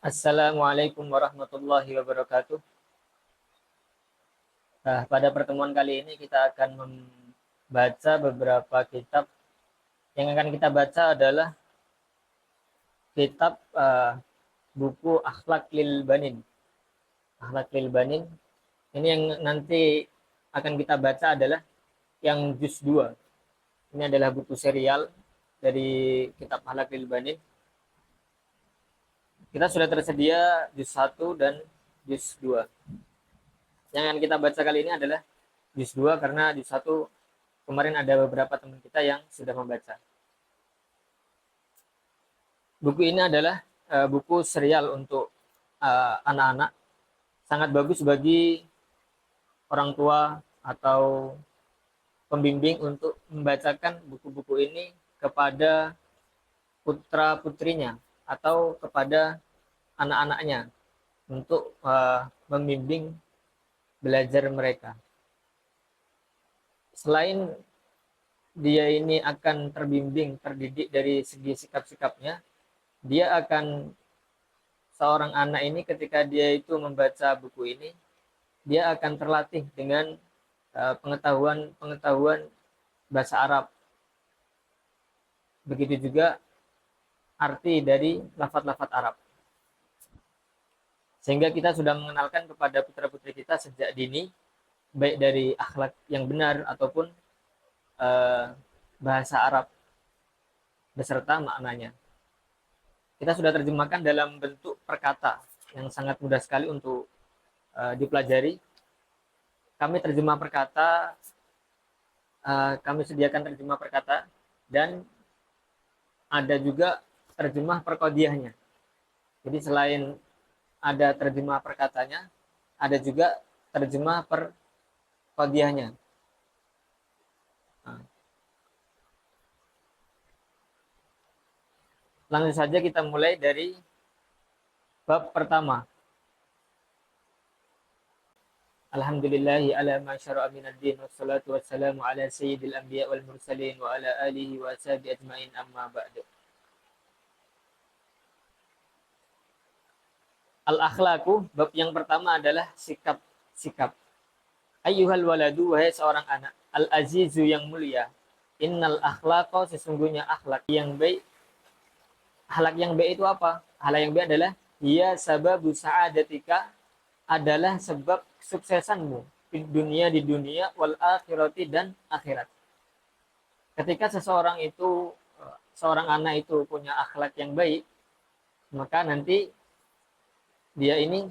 Assalamualaikum warahmatullahi wabarakatuh. Nah, pada pertemuan kali ini kita akan membaca beberapa kitab. Yang akan kita baca adalah kitab buku Akhlak Lil Banin. Akhlak Lil Banin. Ini yang nanti akan kita baca adalah yang juz 2. Ini adalah buku serial dari kitab Akhlak Lil Banin. Kita sudah tersedia juz 1 dan juz 2. Yang akan kita baca kali ini adalah juz 2 karena juz 1 kemarin ada beberapa teman kita yang sudah membaca. Buku ini adalah buku serial untuk anak-anak. Sangat bagus bagi orang tua atau pembimbing untuk membacakan buku-buku ini kepada putra-putrinya atau kepada anak-anaknya untuk membimbing belajar mereka. Selain dia ini akan terbimbing, terdidik dari segi sikap-sikapnya, dia akan seorang anak ini ketika dia itu membaca buku ini, dia akan terlatih dengan pengetahuan bahasa Arab. Begitu juga arti dari lafaz-lafaz Arab. Sehingga kita sudah mengenalkan kepada putra-putri kita sejak dini, baik dari akhlak yang benar ataupun bahasa Arab beserta maknanya. Kita sudah terjemahkan dalam bentuk perkata yang sangat mudah sekali untuk dipelajari. Kami terjemah perkata, kami sediakan terjemah perkata, dan ada juga terjemah perkodiahnya. Jadi selain ada terjemah perkatanya, ada juga terjemah perkodiahnya. Nah, langsung saja kita mulai dari bab pertama. Alhamdulillahi ala ma syara'a minad din wassalatu wassalamu ala sayyidil anbiya wal mursalin wa ala alihi wa ashabihi ajmain amma ba'du. Al-akhlaku, bab yang pertama adalah sikap-sikap. Ayyuhal waladu, wahai seorang anak, al-azizu yang mulia, innal akhlaqa, sesungguhnya akhlak yang baik. Akhlak yang baik itu apa? Akhlak yang baik adalah ya sababu sa'adatika, adalah sebab kesuksesanmu di dunia wal akhirati, dan akhirat. Ketika seorang anak itu punya akhlak yang baik, maka nanti dia ini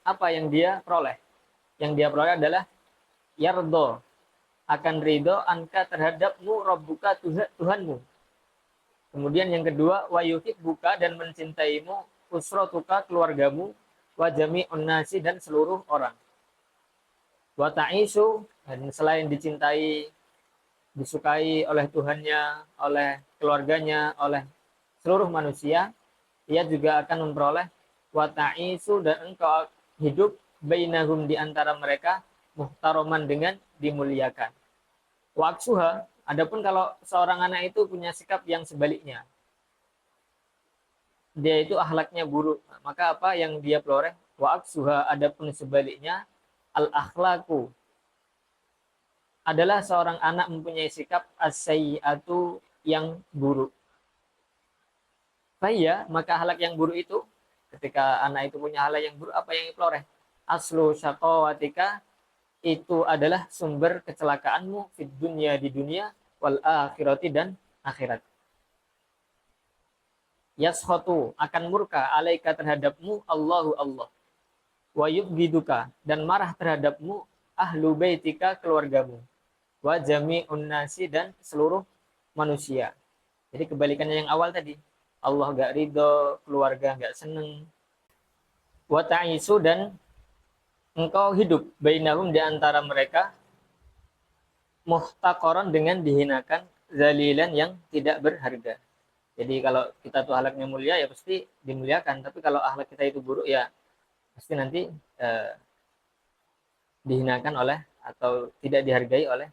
apa yang dia peroleh? Yang dia peroleh adalah yardo, akan ridho anka terhadapmu, rabbuka, Tuhanmu. Kemudian yang kedua, wayuhib buka, dan mencintaimu, usrotuka, keluargamu, wajami unnasi, dan seluruh orang. Wata'isu, dan selain dicintai, disukai oleh Tuhannya, oleh keluarganya, oleh seluruh manusia, ia juga akan memperoleh wata'isu, dan engkau hidup bainahum, di antara mereka, muhtaroman, dengan dimuliakan. Waksuha, adapun kalau seorang anak itu punya sikap yang sebaliknya, dia itu akhlaknya buruk, maka apa yang dia peroleh? Waksuha, adapun sebaliknya, al akhlaku, adalah seorang anak mempunyai sikap as-sayyi'atu, yang buruk. Faya, maka akhlak yang buruk itu, ketika anak itu punya akhlak yang buruk, apa yang diperoleh? Aslu syaqawatika, itu adalah sumber kecelakaanmu fid dunya, di dunia, wal akhirati, dan akhirat. Yashotu, akan murka, alaika, terhadapmu, Allahu, Allah. Wa yubgiduka, dan marah terhadapmu, ahlu baitika, keluargamu. Wa jami'un nasi, dan seluruh manusia. Jadi kebalikannya yang awal tadi. Allah gak ridho, keluarga gak seneng. Wa ta'isu, dan engkau hidup bainahum, di antara mereka, muhtaqaran, dengan dihinakan, zalilan, yang tidak berharga. Jadi kalau kita tuh akhlaknya mulia, ya pasti dimuliakan. Tapi kalau akhlak kita itu buruk, ya pasti nanti dihinakan oleh atau tidak dihargai oleh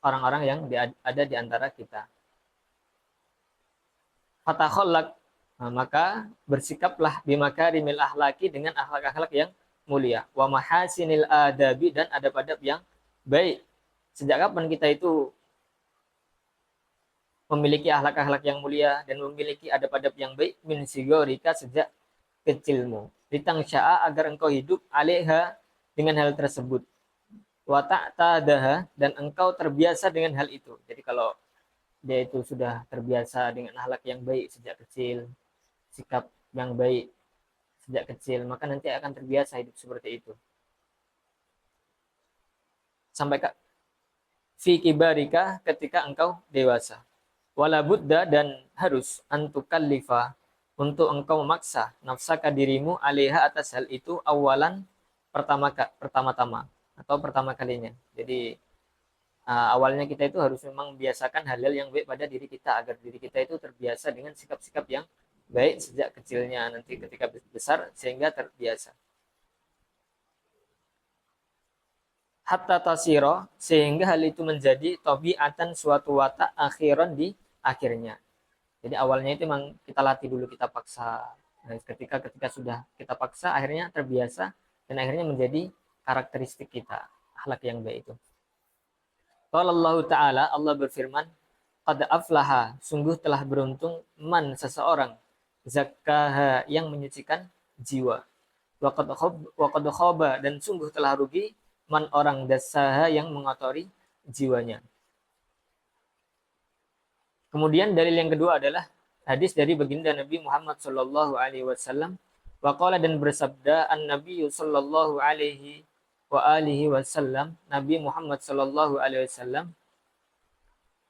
orang-orang yang ada di antara kita. Fatakhallaq, nah, maka bersikaplah bimakarimil ahlaki dengan akhlak-akhlak yang mulia, wa mahasinil adabi dan adab-adab yang baik. Sejak kapan kita itu memiliki akhlak-akhlak yang mulia dan memiliki adab-adab yang baik? Min sigorika, sejak kecilmu. Litang sya'a, agar engkau hidup alaiha, dengan hal tersebut. Wa ta'tadaha, dan engkau terbiasa dengan hal itu. Jadi kalau dia itu sudah terbiasa dengan akhlak yang baik sejak kecil, sikap yang baik sejak kecil, maka nanti akan terbiasa hidup seperti itu. Sampai ke fi kibarika, ketika engkau dewasa. Wala budda, dan harus antukallifa, untuk engkau memaksa nafsaka, dirimu, alaiha, atas hal itu, awalan, pertama-tama atau pertama kalinya. Jadi awalnya kita itu harus memang membiasakan hal-hal yang baik pada diri kita, agar diri kita itu terbiasa dengan sikap-sikap yang baik sejak kecilnya, nanti ketika besar sehingga terbiasa. Hatta tasiro, sehingga hal itu menjadi tabiatan, suatu watak, akhiran, di akhirnya. Jadi awalnya itu memang kita latih dulu, kita paksa. Dan ketika sudah kita paksa, akhirnya terbiasa dan akhirnya menjadi karakteristik kita, akhlak yang baik itu. Qala Allah Ta'ala, Allah berfirman, qad aflaha, sungguh telah beruntung, man, seseorang, zakkaha, yang menyucikan jiwa. Wa qad khaba, dan sungguh telah rugi, man, orang, dassaha, yang mengotori jiwanya. Kemudian dalil yang kedua adalah hadis dari baginda Nabi Muhammad sallallahu alaihi wasallam, wa qala, dan bersabda an-nabi sallallahu alaihi wa alihi wasallam, Nabi Muhammad sallallahu alaihi wasallam,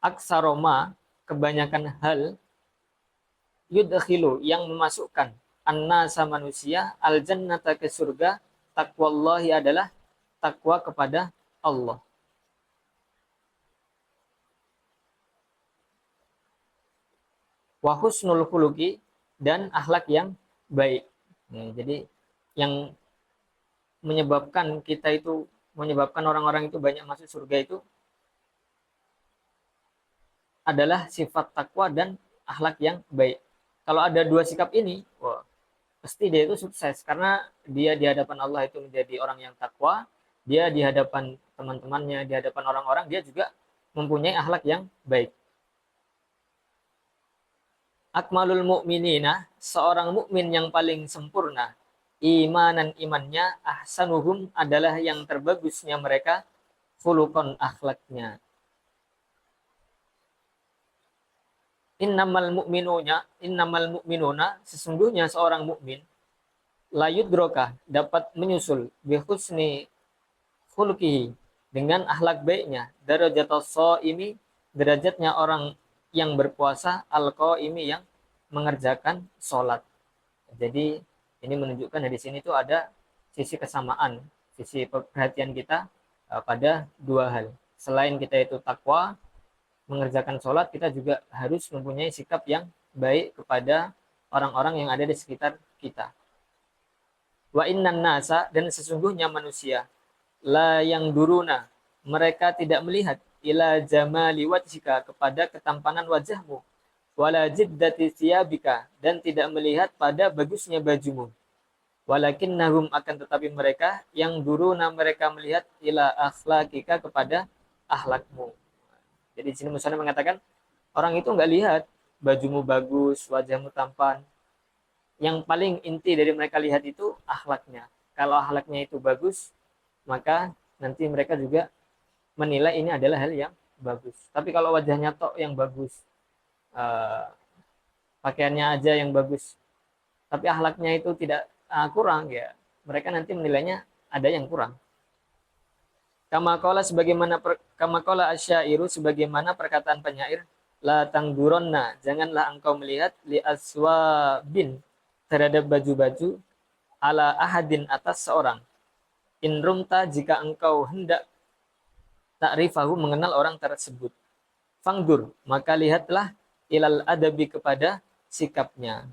aksaroma, kebanyakan hal, yudkhilu, yang memasukkan, an-nasa, manusia, al-jannata, ke surga, taqwallahi, adalah takwa kepada Allah. Wa husnul khuluqi, dan akhlak yang baik. Jadi yang menyebabkan orang-orang itu banyak masuk surga itu adalah sifat takwa dan akhlak yang baik. Kalau ada dua sikap ini, wah, pasti dia itu sukses, karena dia di hadapan Allah itu menjadi orang yang takwa, dia di hadapan teman-temannya, di hadapan orang-orang, dia juga mempunyai akhlak yang baik. Akmalul mu'minina, seorang mukmin yang paling sempurna, imanan, imannya, ahsanuhum, adalah yang terbagusnya mereka, khuluqan, akhlaknya. Innamal mu'minuna, sesungguhnya seorang mukmin, la yudroka, dapat menyusul, bi husni khuluqihi, dengan akhlak baiknya, darajatus shaimi, derajatnya orang yang berpuasa, al-qaimi, yang mengerjakan sholat. Jadi ini menunjukkan di sini tuh ada sisi kesamaan, sisi perhatian kita pada dua hal. Selain kita itu takwa, mengerjakan sholat, kita juga harus mempunyai sikap yang baik kepada orang-orang yang ada di sekitar kita. Wa innan nasa, dan sesungguhnya manusia, la yang duruna, mereka tidak melihat, ila jamali wajhika, kepada ketampanan wajahmu, wala jiddati thiyabika, dan tidak melihat pada bagusnya bajumu, walakinnahum, akan tetapi mereka, yang duruna, mereka melihat, ila akhlakika, kepada akhlakmu. Jadi di sini Musana mengatakan, orang itu nggak lihat bajumu bagus, wajahmu tampan. Yang paling inti dari mereka lihat itu akhlaknya. Kalau akhlaknya itu bagus, maka nanti mereka juga menilai ini adalah hal yang bagus. Tapi kalau wajahnya tok yang bagus, pakaiannya aja yang bagus, tapi akhlaknya itu tidak kurang, ya mereka nanti menilainya ada yang kurang. Kama qala asyairu, sebagaimana perkataan penyair, la tangduronna, janganlah engkau melihat, li aswabin, terhadap baju-baju, ala ahadin, atas seorang, in rumta, jika engkau hendak ta'rifahu, mengenal orang tersebut, fangdur, maka lihatlah, ilal adabi, kepada sikapnya,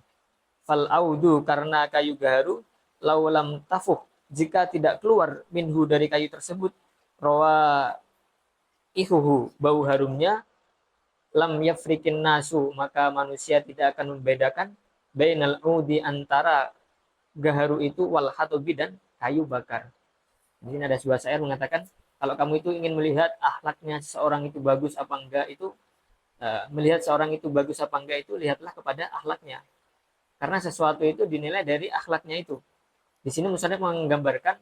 fal audu, karena kayu gaharu, laulam tafuh, jika tidak keluar, minhu, dari kayu tersebut, rawa ihuhu, bau harumnya, lam yafrikin nasu, maka manusia tidak akan membedakan bainal udi, antara gaharu itu, wal hatubi, dan kayu bakar. Di sini ada sebuah syair mengatakan, kalau kamu itu ingin melihat akhlaknya seseorang itu bagus apa enggak, itu melihat seorang itu bagus apa enggak itu lihatlah kepada akhlaknya. Karena sesuatu itu dinilai dari akhlaknya itu. Di sini musannaf menggambarkan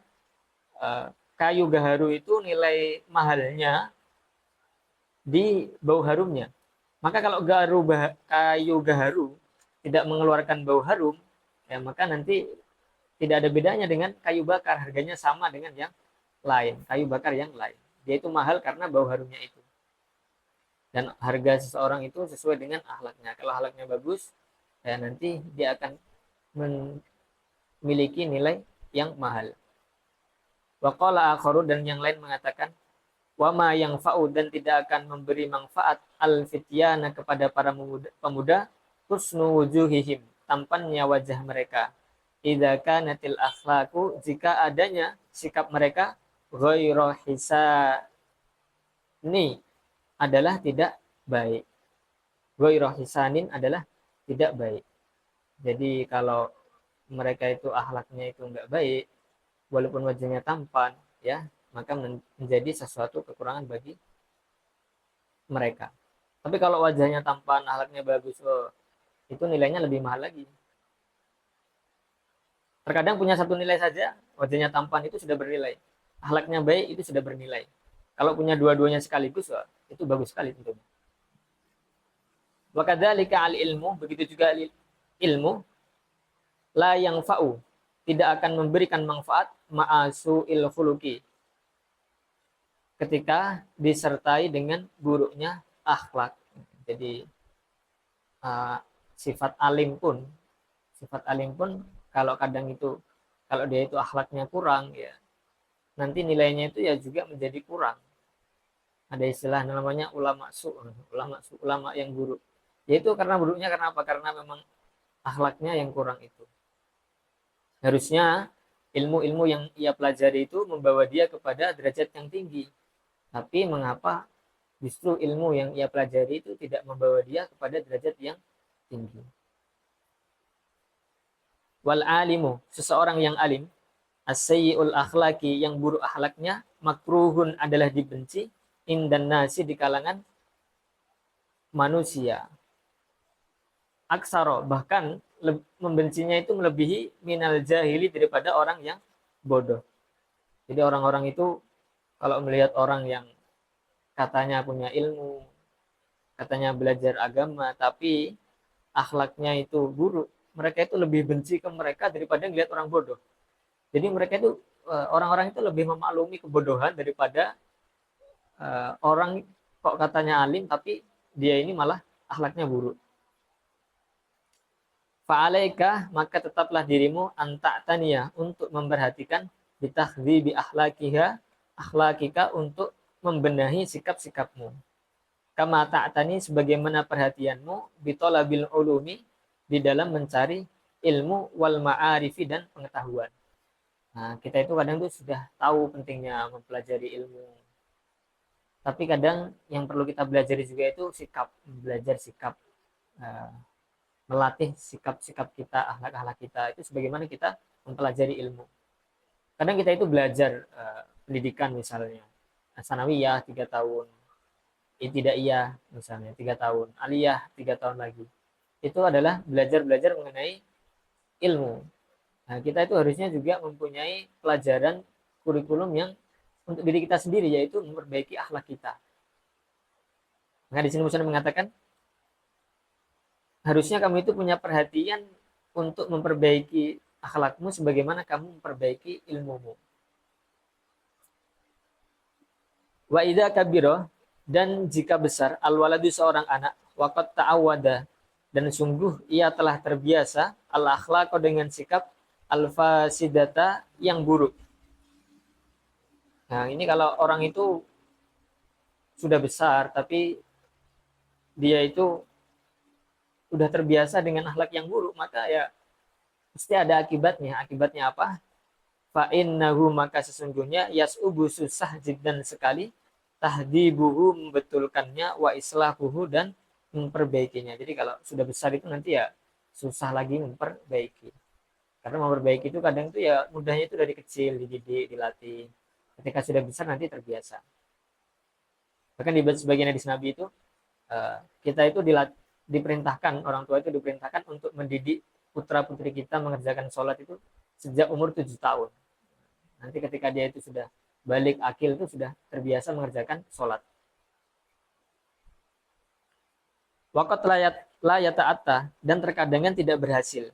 kayu gaharu itu nilai mahalnya di bau harumnya. Maka kalau kayu gaharu tidak mengeluarkan bau harum, ya maka nanti tidak ada bedanya dengan kayu bakar, harganya sama dengan yang lain, kayu bakar yang lain. Dia itu mahal karena bau harumnya itu. Dan harga seseorang itu sesuai dengan akhlaknya. Kalau akhlaknya bagus, ya nanti dia akan memiliki nilai yang mahal. Waqala akharu, dan yang lain mengatakan, wama yang fa'u, dan tidak akan memberi manfaat al-fityana kepada para pemuda, husnu wujuhihim, tampannya wajah mereka, idza kanatil akhlaqu, jika adanya sikap mereka, ghairu hisani, adalah tidak baik. Ghairu hisanin adalah tidak baik. Jadi kalau mereka itu akhlaknya itu enggak baik, walaupun wajahnya tampan, ya, maka menjadi sesuatu kekurangan bagi mereka. Tapi kalau wajahnya tampan, akhlaknya bagus, oh, itu nilainya lebih mahal lagi. Terkadang punya satu nilai saja, wajahnya tampan itu sudah bernilai. Akhlaknya baik itu sudah bernilai. Kalau punya dua-duanya sekaligus, oh, itu bagus sekali tentunya. Wa kadzalika al ilmu, begitu juga ilmu, la yang fa'u, tidak akan memberikan manfaat ma'asu il khuluqi, ketika disertai dengan buruknya akhlak. Jadi sifat alim pun kalau kadang itu, kalau dia itu akhlaknya kurang, ya nanti nilainya itu ya juga menjadi kurang. Ada istilah namanya ulama ulama yang buruk. Yaitu karena buruknya karena apa? Karena memang akhlaknya yang kurang itu. Harusnya ilmu-ilmu yang ia pelajari itu membawa dia kepada derajat yang tinggi. Tapi mengapa justru ilmu yang ia pelajari itu tidak membawa dia kepada derajat yang tinggi? Wal alimu, seseorang yang alim, as-sayyi'ul akhlaki, yang buruk akhlaknya, makruhun, adalah dibenci, indan nasi, di kalangan manusia. Aksaro, bahkan membencinya itu melebihi minal jahili, daripada orang yang bodoh. Jadi orang-orang itu kalau melihat orang yang katanya punya ilmu, katanya belajar agama, tapi akhlaknya itu buruk, mereka itu lebih benci ke mereka daripada melihat orang bodoh. Jadi mereka itu, orang-orang itu lebih memaklumi kebodohan daripada orang kok katanya alim tapi dia ini malah akhlaknya buruk. Fa'alaika, maka tetaplah dirimu, anta'taniya, untuk memperhatikan, bi akhlakiha, akhlakika, untuk membenahi sikap-sikapmu. Kama ta'tani, sebagaimana perhatianmu, bitolabil ulumi, di dalam mencari ilmu, wal ma'arifi, dan pengetahuan. Nah, kita itu kadang tuh sudah tahu pentingnya mempelajari ilmu. Tapi kadang yang perlu kita belajar juga itu sikap, belajar sikap, melatih sikap-sikap kita, akhlak-akhlak kita itu sebagaimana kita mempelajari ilmu. Kadang kita itu belajar pendidikan misalnya, sanawiyah 3 tahun, ibtidaiyah misalnya 3 tahun, aliyah 3 tahun lagi. Itu adalah belajar-belajar mengenai ilmu. Nah, kita itu harusnya juga mempunyai pelajaran kurikulum yang untuk diri kita sendiri, yaitu memperbaiki akhlak kita. Maka di sini Muslim mengatakan, harusnya kamu itu punya perhatian untuk memperbaiki akhlakmu sebagaimana kamu memperbaiki ilmumu. Wa idza kabiro, dan jika besar, al-waladu, seorang anak, waqad ta'awwada, dan sungguh ia telah terbiasa, al-akhlaq, dengan sikap, al-fasidata, yang buruk. Nah, ini kalau orang itu sudah besar tapi dia itu sudah terbiasa dengan akhlak yang buruk, maka ya pasti ada akibatnya. Akibatnya apa? Fa innahu, maka sesungguhnya, yas'ubu, susah jiddan sekali, tahdibuhu membetulkannya, wa islahuhu dan memperbaikinya. Jadi kalau sudah besar itu nanti ya susah lagi memperbaiki. Karena memperbaiki itu kadang itu ya mudahnya itu dari kecil, dididik, dilatih. Ketika sudah besar nanti terbiasa. Bahkan di sebagian hadis Nabi itu kita itu diperintahkan, orang tua itu diperintahkan untuk mendidik putra putri kita mengerjakan sholat itu sejak umur 7 tahun. Nanti ketika dia itu sudah balik akil itu sudah terbiasa mengerjakan sholat. Waqat la yata'atta dan terkadang tidak berhasil.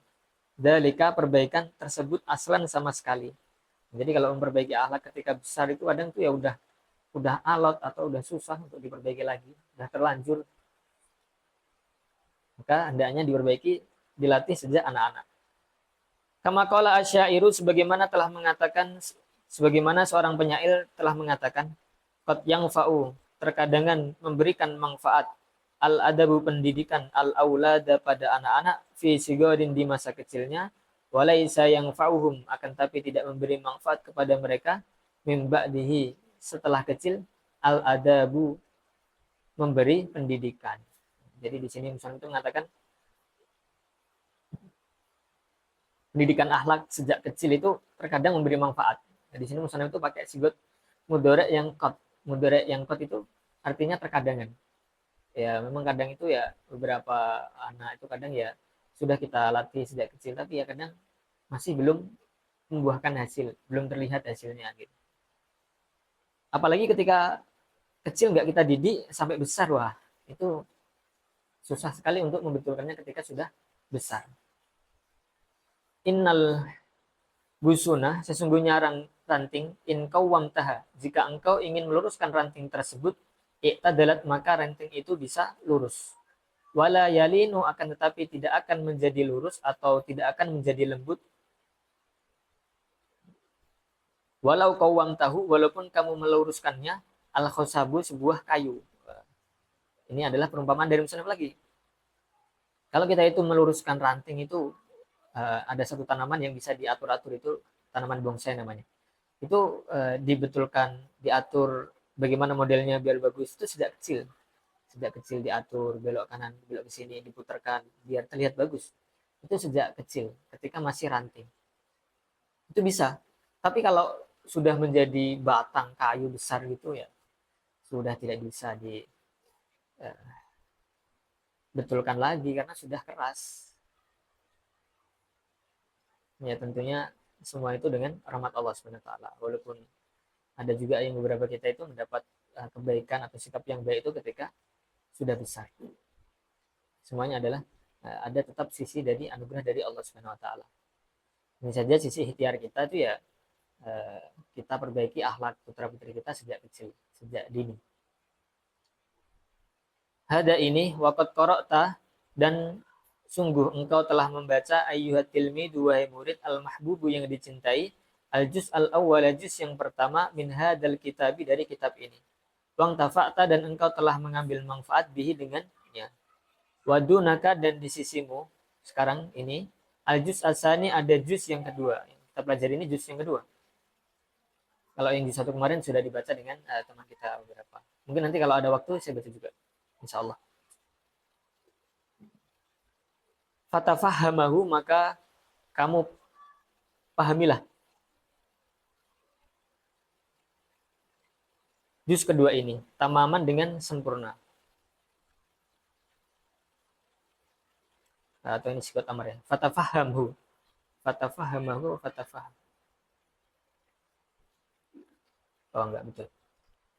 Dalika perbaikan tersebut aslan sama sekali. Jadi kalau memperbaiki akhlak ketika besar itu kadang tuh ya udah alot atau udah susah untuk diperbaiki lagi, udah terlanjur. Maka hendaknya diperbaiki, dilatih sejak anak-anak. Kama qala asyairu sebagaimana seorang penyair telah mengatakan, qad yang fa'u terkadang memberikan manfaat al adabu pendidikan al aulada pada anak-anak fi sigarin di masa kecilnya, walaisa yang fa'uhum akan tapi tidak memberi manfaat kepada mereka mim ba'dihi setelah kecil al adabu memberi pendidikan. Jadi di sini misalnya itu mengatakan pendidikan akhlak sejak kecil itu terkadang memberi manfaat. Nah, di sini misalnya itu pakai sigot mudhari yang qad. Mudhari yang qad itu artinya terkadang. Ya memang kadang itu ya beberapa anak itu kadang ya sudah kita latih sejak kecil tapi ya kadang masih belum membuahkan hasil, belum terlihat hasilnya gitu. Apalagi ketika kecil nggak kita didik sampai besar, wah itu susah sekali untuk membetulkannya ketika sudah besar. Innal busuna sesungguhnya ranting in qawwamtaha jika engkau ingin meluruskan ranting tersebut i'tadalat maka ranting itu bisa lurus. Wala yalinu akan tetapi tidak akan menjadi lurus atau tidak akan menjadi lembut. Walau qawwam tahu walaupun kamu meluruskannya al khosabu sebuah kayu. Ini adalah perumpamaan dari musannaf lagi. Kalau kita itu meluruskan ranting itu ada satu tanaman yang bisa diatur-atur itu tanaman bonsai namanya. Itu dibetulkan, diatur bagaimana modelnya biar bagus itu sejak kecil diatur belok kanan belok ke sini diputarkan biar terlihat bagus itu sejak kecil ketika masih ranting itu bisa. Tapi kalau sudah menjadi batang kayu besar gitu ya sudah tidak bisa dibetulkan lagi karena sudah keras. Ya tentunya semua itu dengan rahmat Allah SWT. Walaupun ada juga yang beberapa kita itu mendapat kebaikan atau sikap yang baik itu ketika sudah besar. Semuanya adalah ada tetap sisi dari anugerah dari Allah Subhanahu wa taala. Ini saja sisi ikhtiar kita itu ya kita perbaiki akhlak putra-putri kita sejak kecil, sejak dini. Hada ini waqad qara'ta dan sungguh engkau telah membaca ayyuhat tilmidu wahai murid al-mahbubu yang dicintai al-juz al-awwal juz yang pertama min hadal kitabi dari kitab ini. Wang tafa'ta dan engkau telah mengambil manfaat bihi dengannya. Wadunaka dan di sisimu sekarang ini al-juz asani ada juz yang kedua. Kita pelajari ini juz yang kedua. Kalau yang di satu kemarin sudah dibaca dengan teman kita beberapa. Mungkin nanti kalau ada waktu saya baca juga. Insya Allah. Fatafahamahu maka kamu pahamilah juz kedua ini tamaman dengan sempurna. Atau ini sifat amar ya. Fatafahamahu. Oh enggak betul.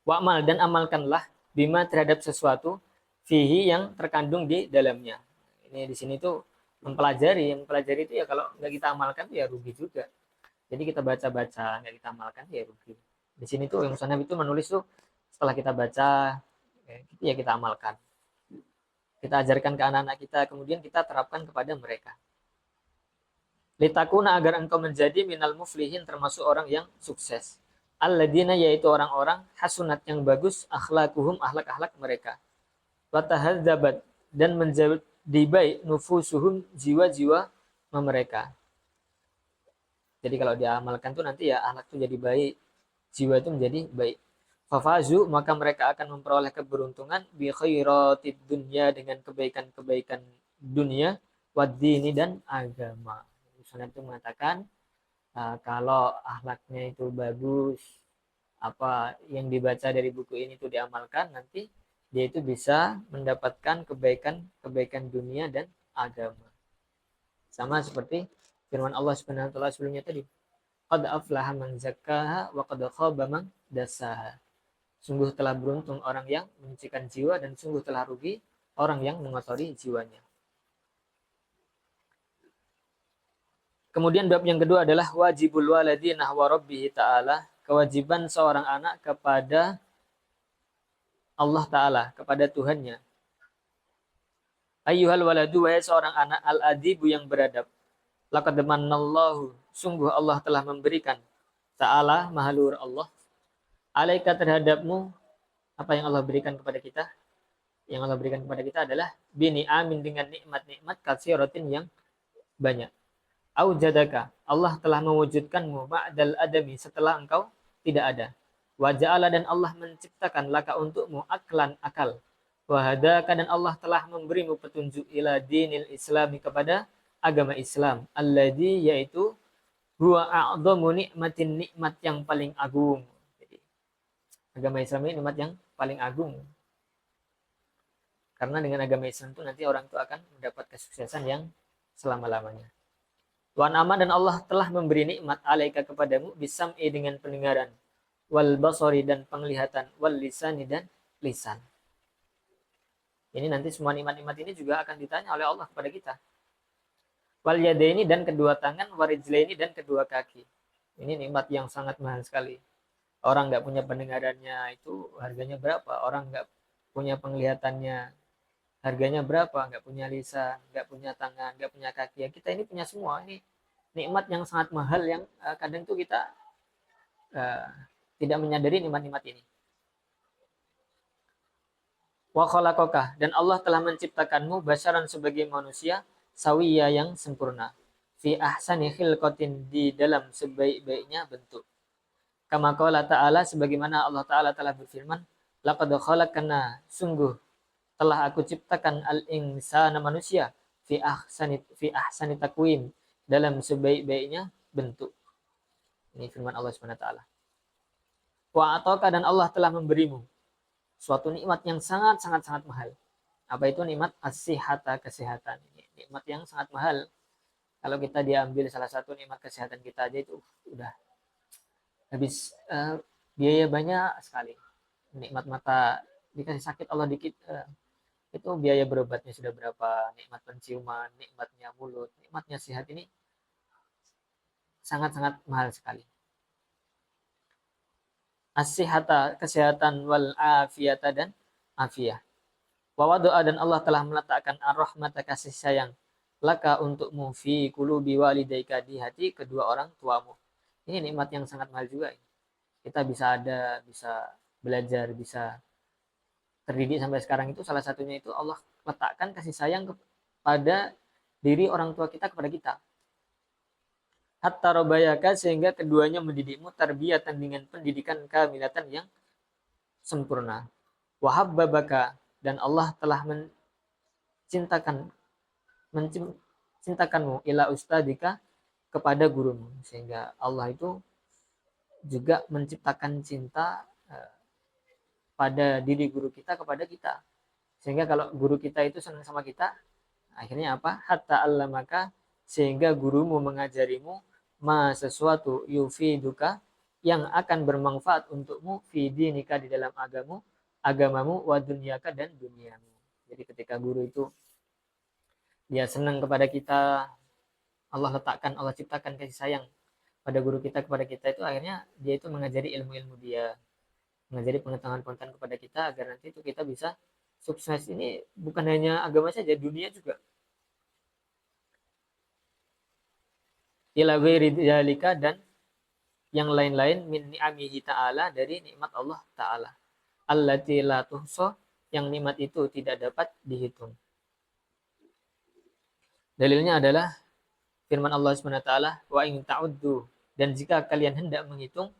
Wa'mal dan amalkanlah bima terhadap sesuatu fihi yang terkandung di dalamnya. Ini di sini tuh mempelajari itu ya kalau nggak kita amalkan ya rugi juga. Jadi kita baca-baca nggak kita amalkan ya rugi. Di sini tuh yang musannaf itu menulis tuh setelah kita baca ya kita amalkan. Kita ajarkan ke anak-anak kita kemudian kita terapkan kepada mereka. Litakuna agar engkau menjadi minal muflihin termasuk orang yang sukses. Alladzina yaitu orang-orang hasunat yang bagus akhlakuhum akhlak-akhlak mereka. Watahadzabat dan menjadi baik nufusuhum jiwa-jiwa mereka. Jadi kalau diamalkan tuh nanti ya akhlak tuh jadi baik, jiwa itu menjadi baik. Fafazu, maka mereka akan memperoleh keberuntungan bi khairatid dunya, dengan kebaikan-kebaikan dunia, waddini, dan agama. Misalnya itu mengatakan kalau akhlaknya itu bagus, apa yang dibaca dari buku ini itu diamalkan, nanti dia itu bisa mendapatkan kebaikan-kebaikan dunia dan agama. Sama seperti firman Allah Subhanahu wa taala sebelumnya tadi. Qad aflaha man zakkaha wa qad khaba man dassaha. Sungguh telah beruntung orang yang menyucikan jiwa, dan sungguh telah rugi orang yang mengotori jiwanya. Kemudian bab yang kedua adalah wajibul waladi nahwa rabbihi ta'ala. Kewajiban seorang anak kepada Allah Ta'ala, kepada Tuhannya. Ayyuhal waladu, wahai seorang anak, al-adibu yang beradab. Laqad manallahu, sungguh Allah telah memberikan. Ta'ala, maha luhur Allah. Alaika, terhadapmu, apa yang Allah berikan kepada kita? Yang Allah berikan kepada kita adalah bini amin, dengan nikmat-nikmat katsiratin yang banyak. Aujadaka, Allah telah mewujudkanmu ba'dal adami, setelah engkau tidak ada. Wa ja'ala, dan Allah menciptakan laka untukmu aklan, akal. Wa hadaka, dan Allah telah memberimu petunjuk ila dinil islami, kepada agama Islam. Alladzi, yaitu huwa a'dhamu nikmatin, nikmat yang paling agung. Jadi agama Islam ini nikmat yang paling agung. Karena dengan agama Islam itu nanti orang itu akan mendapat kesuksesan yang selama-lamanya. Wan aman, dan Allah telah memberi nikmat alaika kepadamu bisam'i, dengan pendengaran, wal basari, dan penglihatan, wal lisani, dan lisan. Ini nanti semua nikmat-nikmat ini juga akan ditanya oleh Allah kepada kita. Wal yadaini, dan kedua tangan, warijlaini, dan kedua kaki. Ini nikmat yang sangat mahal sekali. Orang nggak punya pendengarannya itu harganya berapa? Orang nggak punya penglihatannya harganya berapa? Nggak punya lisan, nggak punya tangan, nggak punya kaki. Ya, kita ini punya semua. Ini nikmat yang sangat mahal yang kadang tuh kita uh, tidak menyadari nikmat-nikmat ini. Wa khalaqaka, dan Allah telah menciptakanmu basyaran, sebagai manusia, sawiya, yang sempurna. Fi ahsani khilqatin, di dalam sebaik-baiknya bentuk. Kama qala ta'ala, sebagaimana Allah Ta'ala telah berfirman, laqad khalaqna, sungguh telah aku ciptakan al-insana, manusia, fi ahsani takwim, dalam sebaik-baiknya bentuk. Ini firman Allah Subhanahu wa taala. Wa ataka, dan Allah telah memberimu suatu nikmat yang sangat mahal. Apa itu nikmat? As-sihhata, kesehatan. Ini nikmat yang sangat mahal. Kalau kita diambil salah satu nikmat kesehatan kita aja itu udah habis biaya banyak sekali. Nikmat mata, dikasih sakit Allah dikit, itu biaya berobatnya sudah berapa, nikmat penciuman, nikmatnya mulut, nikmatnya sehat, ini sangat mahal sekali. As-sihhata, kesehatan, wal afiyata, dan afiyah. Wa doa, dan Allah telah meletakkan ar-rahmata, kasih sayang, laka, untukmu, fi qulubi walidaika, di hati kedua orang tuamu. Ini nikmat yang sangat mahal juga. Kita bisa ada, bisa belajar, bisa terdidik sampai sekarang, itu salah satunya itu Allah letakkan kasih sayang kepada diri orang tua kita kepada kita. Hatta robayaka, sehingga keduanya mendidikmu, tarbiyatan, dengan pendidikan kamilatan yang sempurna. Wahabbabaka, dan Allah telah mencintakanmu ila ustadika, kepada gurumu. Sehingga Allah itu juga menciptakan cinta pada diri guru kita kepada kita. Sehingga kalau guru kita itu senang sama kita, akhirnya apa? Hatta allamaka, sehingga gurumu mengajarimu, ma, sesuatu, yufiduka, yang akan bermanfaat untukmu, fi dinika, di dalam agamamu, wa dunyaka, dan duniamu. Jadi ketika guru itu dia senang kepada kita, Allah ciptakan kasih sayang pada guru kita kepada kita, itu akhirnya dia itu mengajari ilmu-ilmu dia, mengajari pengetahuan-pengetahuan kepada kita, agar nanti itu kita bisa sukses. Ini bukan hanya agama saja, dunia juga. Ila ghairi dzalika, dan yang lain-lain, min ni'amihi ta'ala, dari nikmat Allah Ta'ala. Allati la tuhsa, yang nikmat itu tidak dapat dihitung. Dalilnya adalah firman Allah Subhanahu wa taala, wa in ta'uddu, dan jika kalian hendak menghitung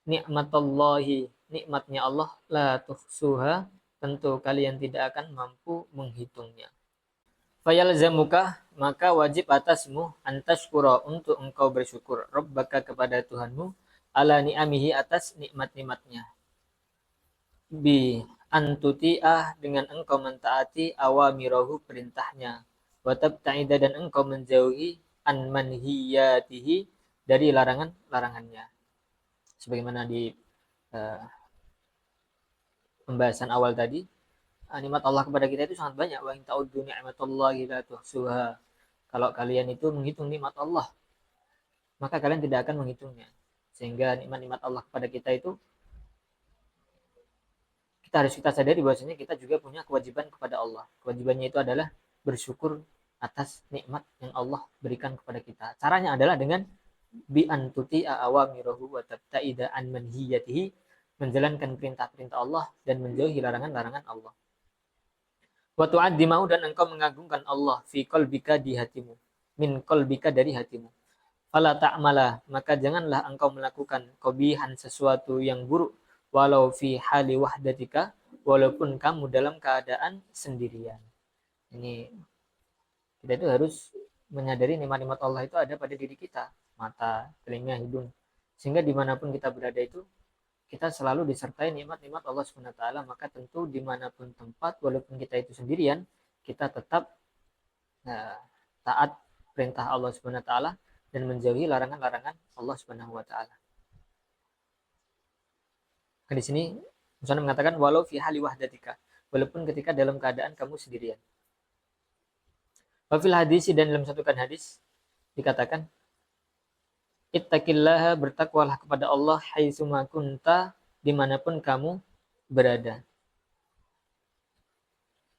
nikmatallahi, nikmatnya Allah la tuhsuha, tentu kalian tidak akan mampu menghitungnya. Fayalzamuka, maka wajib atasmu antashkura, untuk engkau bersyukur rabbaka, kepada Tuhanmu, ala ni'amihi, atas nikmat-nikmatnya, bi antuti'ah, dengan engkau mentaati awamirahu, perintahnya, wa tabta'ida, dan engkau menjauhi an manhiyatihi, dari larangan-larangannya. Sebagaimana di pembahasan awal tadi, nikmat Allah kepada kita itu sangat banyak. Wa in ta'uddu ni'matallahi la tuhsuha. Kalau kalian itu menghitung nikmat Allah, maka kalian tidak akan menghitungnya. Sehingga nikmat-nikmat Allah kepada kita itu, kita sadari bahwasanya kita juga punya kewajiban kepada Allah. Kewajibannya itu adalah bersyukur atas nikmat yang Allah berikan kepada kita. Caranya adalah dengan bi antuti awamirahu wa tabta'ida an manhiyatihi, menjalankan perintah-perintah Allah dan menjauhi larangan-larangan Allah. Wa tu'addimahu, dan engkau mengagungkan Allah fi qalbika, di hatimu, min qalbika, dari hatimu. Fala ta'mala, maka janganlah engkau melakukan qabihan, sesuatu yang buruk, walau fi hali wahdatika, walaupun kamu dalam keadaan sendirian. Ini kita itu harus menyadari nikmat-nikmat Allah itu ada pada diri kita, mata, telinga, hidung, sehingga dimanapun kita berada itu kita selalu disertai nikmat-nikmat Allah Subhanahu wa taala. Maka tentu dimanapun tempat, walaupun kita itu sendirian, kita tetap taat perintah Allah Subhanahu wa taala dan menjauhi larangan-larangan Allah Subhanahu wa taala. Nah, di sini Musannaf mengatakan walau fi hali wahdatika, walaupun ketika dalam keadaan kamu sendirian. Wa fil hadis, dan dalam satu hadis dikatakan, ittaqillaha, bertakwalah kepada Allah, haitsuma kunta, dimanapun kamu berada.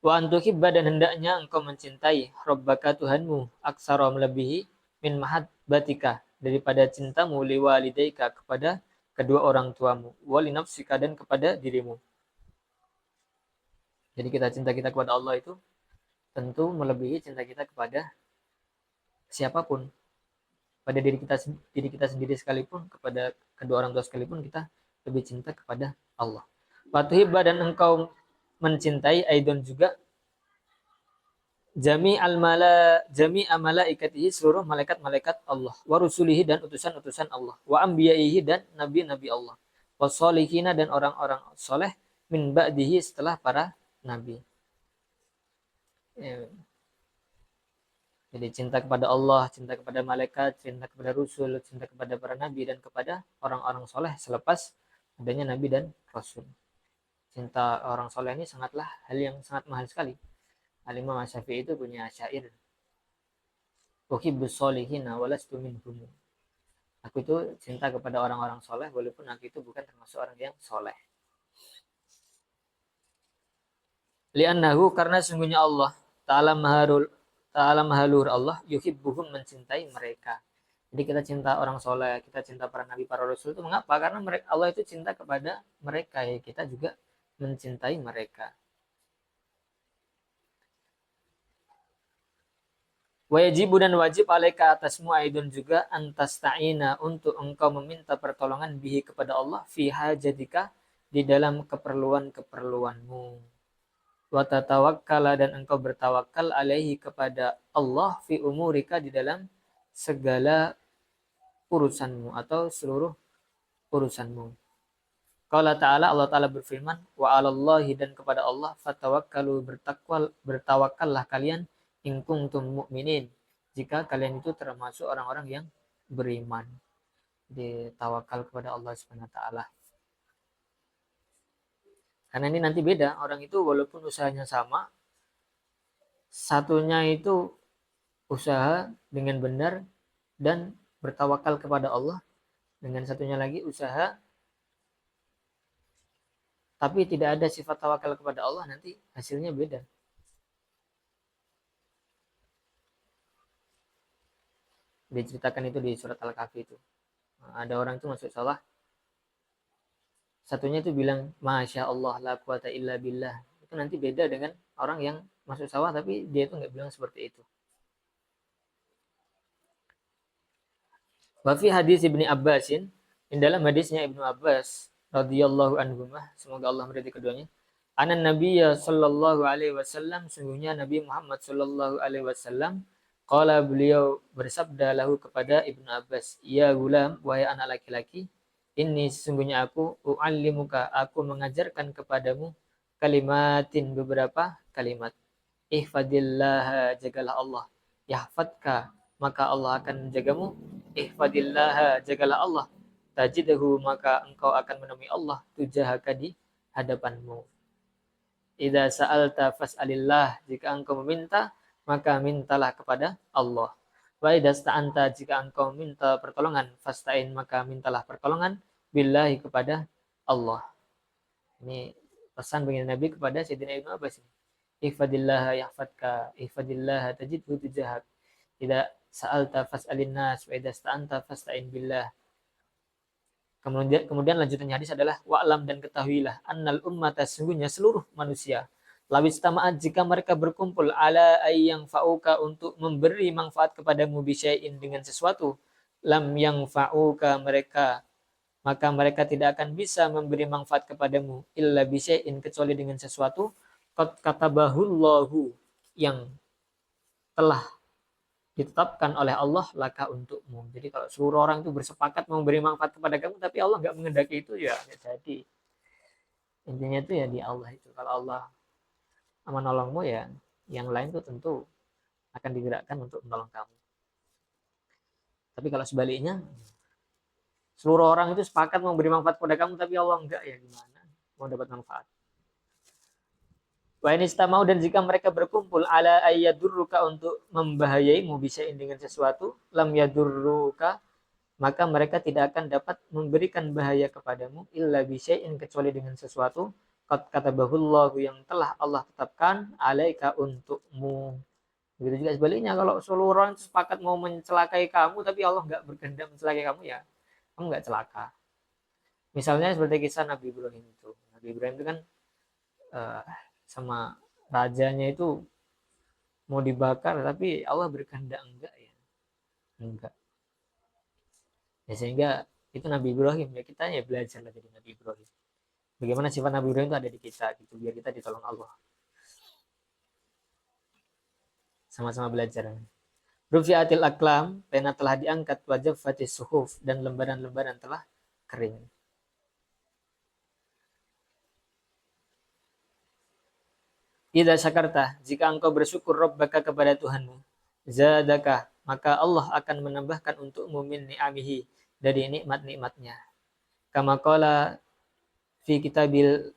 Wa antuhibba, dan hendaknya engkau mencintai rabbaka, Tuhanmu, aksara, melebihi, min mahabbatika, daripada cintamu, liwalidaika, kepada kedua orang tuamu, wali nafsika, dan kepada dirimu. Jadi cinta kita kepada Allah itu tentu melebihi cinta kita kepada siapapun. Pada diri kita sendiri sekalipun, kepada kedua orang tua sekalipun, kita lebih cinta kepada Allah. Watuhibba, dan engkau mencintai aidon juga jami malaikatihi, seluruh malaikat-malaikat Allah, wa rusulihi, dan utusan-utusan Allah, wa ambiyaihi, dan nabi-nabi Allah, wa sholihina, dan orang-orang soleh, min ba'dihi, setelah para nabi. Jadi cinta kepada Allah, cinta kepada malaikat, cinta kepada Rasul, cinta kepada para nabi, dan kepada orang-orang soleh selepas adanya nabi dan Rasul. Cinta orang soleh ini sangatlah hal yang sangat mahal sekali. Al-Imam Syafi'i itu punya syair, uhibbus solihina walastu minhum. Aku itu cinta kepada orang-orang soleh, walaupun aku itu bukan termasuk orang yang soleh. Li'annahu, karena sungguhnya Allah Ta'ala mahalur Allah, yuhibbuhum, mencintai mereka. Jadi kita cinta orang soleh, kita cinta para nabi, para rasul itu mengapa? Karena Allah itu cinta kepada mereka, ya kita juga mencintai mereka. Wajibu, dan wajib alaika, atasmu, aidun juga, antasta'ina, untuk engkau meminta pertolongan, bihi, kepada Allah, fi hajatika, di dalam keperluan-keperluanmu. Wa tatawakkala, dan engkau bertawakal, alaihi, kepada Allah, fi umurika, di dalam segala urusanmu atau seluruh urusanmu. Qala ta'ala, Allah Ta'ala berfirman, wa 'alallahi, dan kepada Allah, fatawakkalu, bertawakallah kalian, in kuntum mu'minin, jika kalian itu termasuk orang-orang yang beriman. Jadi tawakal kepada Allah Subhanahu wa taala. Karena ini nanti beda, orang itu walaupun usahanya sama, satunya itu usaha dengan benar dan bertawakal kepada Allah, dengan satunya lagi usaha tapi tidak ada sifat tawakal kepada Allah, nanti hasilnya beda. Diceritakan itu di surat Al-Kahfi itu. Ada orang itu masuk sawah, satunya itu bilang Masya Allah la quwata illa billah. Itu nanti beda dengan orang yang masuk sawah tapi dia itu nggak bilang seperti itu. Wa fi hadis Ibnu Abbasin, dalam hadisnya Ibnu Abbas, radhiyallahu anhumah, semoga Allah meridai keduanya. Anan Nabiyya sallallahu alaihi wasallam, sungguhnya Nabi Muhammad sallallahu alaihi wasallam, qala, beliau bersabda lahu kepada Ibnu Abbas, ya gulam, wahai anak laki-laki, ini sesungguhnya aku u'allimuka, aku mengajarkan kepadamu kalimatin, beberapa kalimat. Ihfadillah, jagalah Allah. Yahfadka, maka Allah akan menjagamu. Ihfadillah, jagalah Allah. Tajidahu, maka engkau akan menemui Allah tujahaka, di hadapanmu. Idza sa'alta fas'alillah, jika engkau meminta, maka mintalah kepada Allah. Wa idza sta'anta, jika engkau minta pertolongan, fasta'in, maka mintalah pertolongan billahi, kepada Allah. Ini pesan bagi Nabi kepada Sayyidina Ibnu Abbas. Ihfadillah yahfadka, ihfadillah tajidhu tujahak. Idza sa'alta fas'alin nas, wa idza sta'anta fasta'in billah. Kemudian lanjutannya hadis adalah wa'lam, dan ketahuilah, annal ummata, sesungguhnya seluruh manusia, lawis tama'at, jika mereka berkumpul, ala ayyang fa'uka, untuk memberi manfaat kepadamu, bisyai'in, dengan sesuatu, lam yang fa'uka, maka mereka tidak akan bisa memberi manfaat kepadamu, illa bisyai'in, kecuali dengan sesuatu, qad katabahullahu, yang telah ditetapkan oleh Allah laka, untukmu. Jadi kalau seluruh orang itu bersepakat memberi manfaat kepada kamu, tapi Allah nggak menghendaki itu, ya nggak jadi. Intinya itu ya di Allah itu. Kalau Allah menolongmu, ya yang lain tuh tentu akan digerakkan untuk menolong kamu. Tapi kalau sebaliknya, seluruh orang itu sepakat memberi manfaat kepada kamu, tapi Allah enggak, ya gimana mau dapat manfaat? Wa inistamau, dan jika mereka berkumpul, ala ayyadurruka, untuk membahayaimu, bisain, dengan sesuatu, lam yadurruka, maka mereka tidak akan dapat memberikan bahaya kepadamu, illa bisain, kecuali dengan sesuatu, qad katabahullahu, yang telah Allah tetapkan, alaika, untukmu. Begitu juga sebaliknya, kalau seluruh orang sepakat mau mencelakai kamu, tapi Allah nggak berkehendak mencelakai kamu, ya kamu nggak celaka. Misalnya seperti kisah Nabi Ibrahim itu. Nabi Ibrahim itu kan uh, sama rajanya itu mau dibakar, tapi Allah berkehendak enggak, ya enggak. Ya, sehingga itu Nabi Ibrahim, ya kita ya belajar dari Nabi Ibrahim. Bagaimana sifat Nabi Ibrahim itu ada di kita gitu, biar kita ditolong Allah. Sama-sama belajar. Rufi'atil aklam, pena telah diangkat, wajib fatis suhuf, dan lembaran-lembaran telah kering. Idza syakarta, jika engkau bersyukur, rabbaka, kepada Tuhanmu, zadaka, maka Allah akan menambahkan untukmu, min ni'amihi, dari nikmat-nikmatnya. Kama qala fi kitabil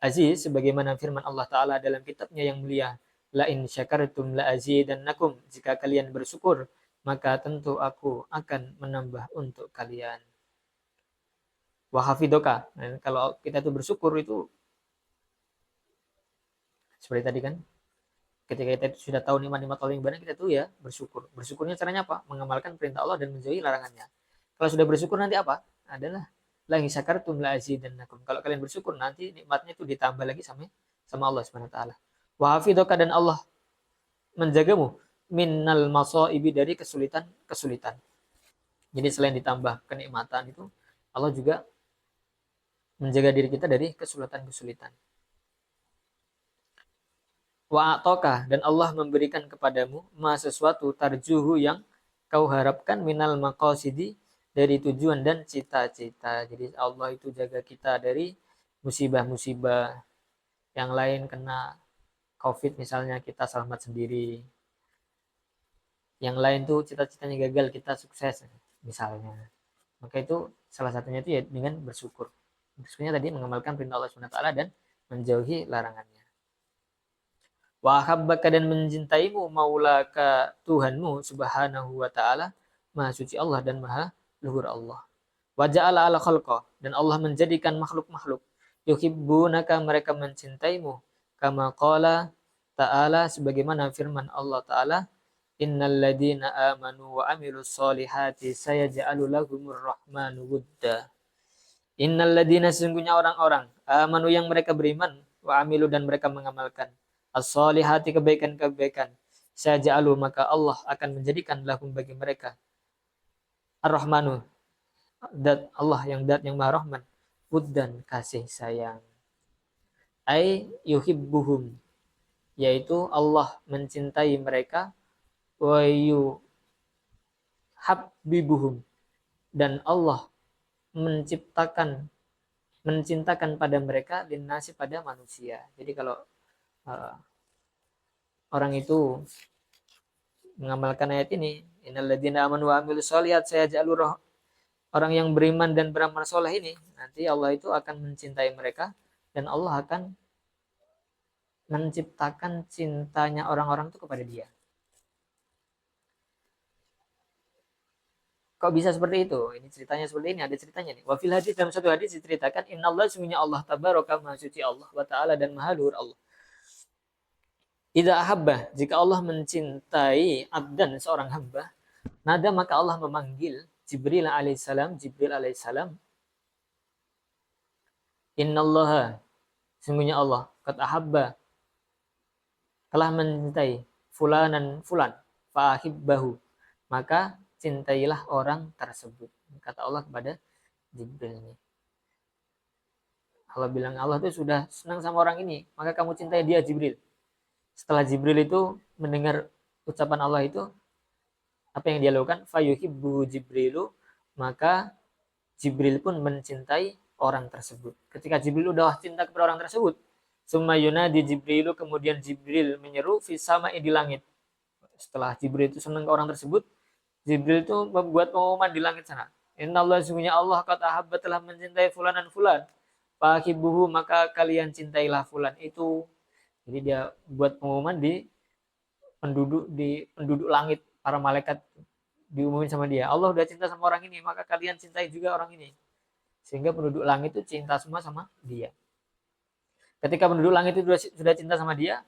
aziz, sebagaimana firman Allah Ta'ala dalam kitabnya yang mulia, la in syakartum la azidannakum, jika kalian bersyukur, maka tentu aku akan menambah untuk kalian. Wa hafidoka, kalau kita itu bersyukur itu seperti tadi kan, ketika kita sudah tahu nikmat-nikmat Allah yang banyak, kita tuh ya bersyukur. Bersyukurnya caranya apa? Mengamalkan perintah Allah dan menjauhi larangannya. Kalau sudah bersyukur nanti apa? Adalah la in syakartum la azidannakum. Kalau kalian bersyukur, nanti nikmatnya itu ditambah lagi sama Allah Subhanahu wa taala. Wa hafidoka, dan Allah menjagamu, minnal masaibi, dari kesulitan-kesulitan. Jadi selain ditambah kenikmatan itu, Allah juga menjaga diri kita dari kesulitan-kesulitan. Wa atoka, dan Allah memberikan kepadamu ma sesuatu, tarjuhu, yang kau harapkan, minal maqasidi, dari tujuan dan cita-cita. Jadi Allah itu jaga kita dari musibah-musibah. Yang lain kena COVID misalnya, kita selamat sendiri. Yang lain tuh cita-citanya gagal, kita sukses misalnya. Maka itu salah satunya itu ya dengan bersyukur. Bersyukurnya tadi mengamalkan perintah Allah SWT dan menjauhi larangannya. Wa ahabbaka, dan mencintaimu, maulaka, Tuhanmu Subhanahu wa ta'ala, maha suci Allah dan maha luhur Allah. Wa ja'ala ala khalqa, dan Allah menjadikan makhluk-makhluk, yuhibbunaka, mereka mencintaimu, kama qala ta'ala, sebagaimana firman Allah Ta'ala, innal ladina amanu wa amilus solihati sayaj'alu lahumur rahmanu wudda. Innal ladina, sesungguhnya orang-orang, amanu, yang mereka beriman, wa amilu, dan mereka mengamalkan, as-solihati, kebaikan-kebaikan, sayaj'alu, maka Allah akan menjadikan, lahum, bagi mereka, ar-rahmanu, dat Allah, yang dat yang maha rahman, wuddan kasih sayang. Ai yuhibbuhum, yaitu Allah mencintai mereka, wa yuhabbibuhum, dan Allah mencintakan pada mereka linnasi pada manusia. Jadi kalau uh, orang itu mengamalkan ayat ini, innalladzina amanu wa amilus sholihat sayaj'alur, orang yang beriman dan beramal soleh ini, nanti Allah itu akan mencintai mereka dan Allah akan menciptakan cintanya orang-orang itu kepada dia. Kok bisa seperti itu? Ini ceritanya seperti ini, ada ceritanya nih. Wa fil hadis, dalam satu hadis diceritakan, innallaha, sesungguhnya Allah tabaraka, maha suci Allah, wa ta'ala, dan maha luhur Allah. Idza ahabba, jika Allah mencintai abdan, seorang hamba, nada, maka Allah memanggil Jibril alaihissalam. Innallaha, sesungguhnya Allah, qad ahabba, telah mencintai fulan, fahibbahu, maka cintailah orang tersebut. Kata Allah kepada Jibril ini. Allah bilang, Allah itu sudah senang sama orang ini, maka kamu cintai dia, Jibril. Setelah Jibril itu mendengar ucapan Allah itu, apa yang dia lakukan? Fayuhibbu Jibrilu, maka Jibril pun mencintai orang tersebut. Ketika Jibril udah cinta kepada orang tersebut, summa yunadi Jibrilu, kemudian Jibril menyeru fis sama'i, di langit. Setelah Jibril itu senang ke orang tersebut, Jibril itu membuat pengumuman di langit sana. Innallaha, sesungguhnya Allah, qad ahabba, telah mencintai fulanan fulan, fahibbuhu, maka kalian cintailah fulan itu. Jadi dia buat pengumuman di penduduk langit, para malaikat diumumin sama dia. Allah udah cinta sama orang ini, maka kalian cintai juga orang ini. Sehingga penduduk langit itu cinta semua sama dia. Ketika penduduk langit itu sudah cinta sama dia,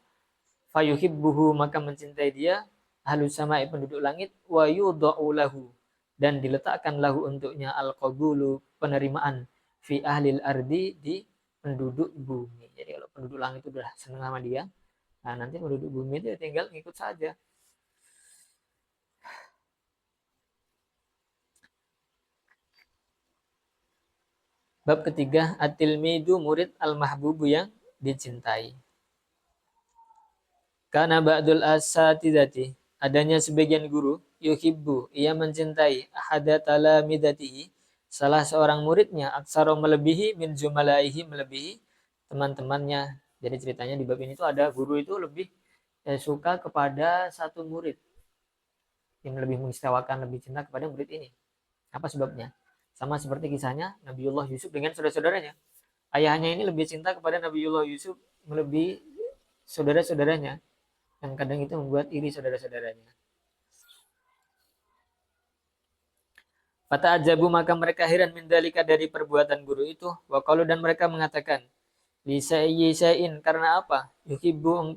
fayuhibbuhu, maka mencintai dia, ahlus sama'i, penduduk langit, wa yudha'u lahu, dan diletakkan lahu untuknya al-qabulu, penerimaan, fi ahlil ardi, di penduduk bumi. Jadi kalau penduduk langit itu sudah senang sama dia, nah nanti penduduk bumi itu tinggal ngikut saja. Bab ketiga, at-tilmidu, murid, al-mahbubu, yang dicintai. Karena ba'dul asatidati, adanya sebagian guru, yuhibbu, ia mencintai, ahada talamidatihi, salah seorang muridnya, aksaro, melebihi, min zumalaihi, melebihi teman-temannya. Jadi ceritanya di bab ini tuh ada guru itu lebih suka kepada satu murid, yang lebih mengistimewakan, lebih cinta kepada murid ini. Apa sebabnya? Sama seperti kisahnya Nabiullah Yusuf dengan saudara-saudaranya. Ayahnya ini lebih cinta kepada Nabiullah Yusuf melebihi saudara-saudaranya, yang kadang itu membuat iri saudara-saudaranya. Fata'ajabu, maka mereka heran, mindalika, dari perbuatan guru itu. Waqalu, dan mereka mengatakan, lisa'in, karena apa? Yuhibbu